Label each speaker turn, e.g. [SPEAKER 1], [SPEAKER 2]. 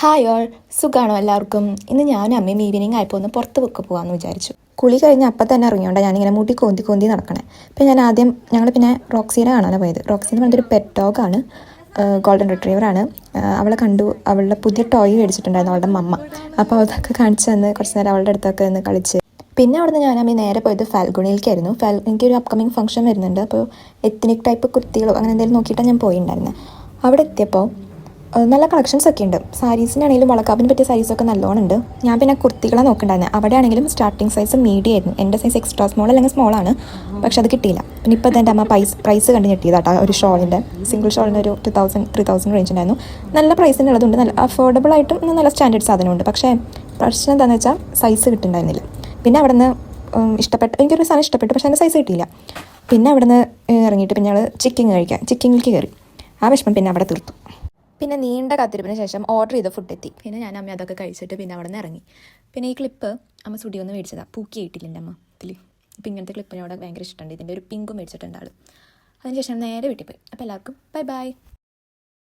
[SPEAKER 1] Hi all, സുഖമാണോ എല്ലാവർക്കും? ഇന്ന് ഞാനും അമ്മയും ഈവനിങ് ആയപ്പോൾ ഒന്ന് പുറത്ത് പോകാമെന്ന് വിചാരിച്ചു. കുളി കഴിഞ്ഞ് അപ്പം തന്നെ ഇറങ്ങിയോണ്ട് ഞാനിങ്ങനെ മുടി കോന്തി നടക്കണേ. അപ്പം ഞങ്ങൾ പിന്നെ റോക്സീനെ കാണാനാണ് പോയത്. റോക്സീന്ന് പറഞ്ഞൊരു പെറ്റ് ഡോഗാണ്, ഗോൾഡൻ റിട്രീവറാണ്. അവളെ കണ്ടു, അവളുടെ പുതിയ ടോയ് മേടിച്ചിട്ടുണ്ടായിരുന്നു അവളുടെ മമ്മ. അപ്പോൾ അതൊക്കെ കാണിച്ചു തന്ന് കുറച്ച് നേരം അവളുടെ അടുത്തൊക്കെ ഒന്ന് കളിച്ച്. പിന്നെ അവിടുന്ന് ഞാനമ്മ നേരെ പോയത് ഫാൽഗുണിയിലേക്കായിരുന്നു. എനിക്കൊരു അപ്കമിങ് ഫംഗ്ഷൻ വരുന്നുണ്ട്. അപ്പോൾ എത്നിക് ടൈപ്പ് കുർത്തികളോ അങ്ങനെ എന്തെങ്കിലും നോക്കിയിട്ടാണ് ഞാൻ പോയിട്ടുണ്ടായിരുന്നത്. അവിടെ എത്തിയപ്പോൾ നല്ല കളക്ഷൻസ് ഒക്കെ ഉണ്ട്. സാരീസിനാണെങ്കിലും വളക്കാപ്പിന് പറ്റിയ സാരീസൊക്കെ നല്ലോണം ഉണ്ട്. ഞാൻ പിന്നെ കുർത്തികളെ നോക്കണ്ടായിരുന്നു. അവിടെ ആണെങ്കിലും സ്റ്റാർട്ടിങ് സൈസ് മീഡിയം ആയിരുന്നു. എൻ്റെ സൈസ് എക്സ്ട്രാ സ്മോൾ അല്ലെങ്കിൽ സ്മോളാണ്, പക്ഷെ അത് കിട്ടിയില്ല. പിന്നെ ഇപ്പോൾ എൻ്റെ അമ്മ പ്രൈസ് കണ്ട് ഞെട്ടിയതാട്ടോ. ഒരു ഷോളിൻ്റെ സിംഗിൾ ഷോളിന് ഒരു 2000-3000 റേഞ്ച് ഉണ്ടായിരുന്നു. നല്ല പ്രൈസിൻ്റെ ഉള്ളതുണ്ട്, നല്ല അഫോർഡബിൾ ആയിട്ടും നല്ല സ്റ്റാൻഡേർഡ് സാധനമുണ്ട്. പക്ഷേ പ്രശ്നം എന്താണെന്ന് വെച്ചാൽ സൈസ് കിട്ടുന്നുണ്ടായിരുന്നില്ല. പിന്നെ അവിടെ നിന്ന് എനിക്കൊരു സാധനം ഇഷ്ടപ്പെട്ടു, പക്ഷേ എൻ്റെ സൈസ് കിട്ടിയില്ല. പിന്നെ അവിടെ നിന്ന് ഇറങ്ങിയിട്ട് പിന്നെ ഞങ്ങൾ ചിക്കിങ്ങിലേക്ക് കയറി. ആ വിഷമം പിന്നെ അവിടെ തീർത്തു. പിന്നെ നീണ്ട കാത്തിരിപ്പിന് ശേഷം ഓർഡർ ചെയ്ത ഫുഡ് എത്തി. പിന്നെ ഞാൻ അമ്മ അതൊക്കെ കഴിച്ചിട്ട് പിന്നെ അവിടെ നിന്ന് ഇറങ്ങി. പിന്നെ ഈ ക്ലിപ്പ് അമ്മ സ്റ്റുഡിയോ ഒന്ന് മേടിച്ചതാണ്. പൂക്കിയായിട്ടില്ല എൻ്റെ അമ്മ ഇതിൽ. ഇപ്പം ഇങ്ങനത്തെ ക്ലിപ്പിനോട് ഭയങ്കര ഇഷ്ടമുണ്ട്. ഇതിൻ്റെ ഒരു പിങ്കും മേടിച്ചിട്ടുണ്ട് ആൾ. അതിനുശേഷം നേരെ വീട്ടിൽ പോയി. അപ്പോൾ എല്ലാവർക്കും ബൈ.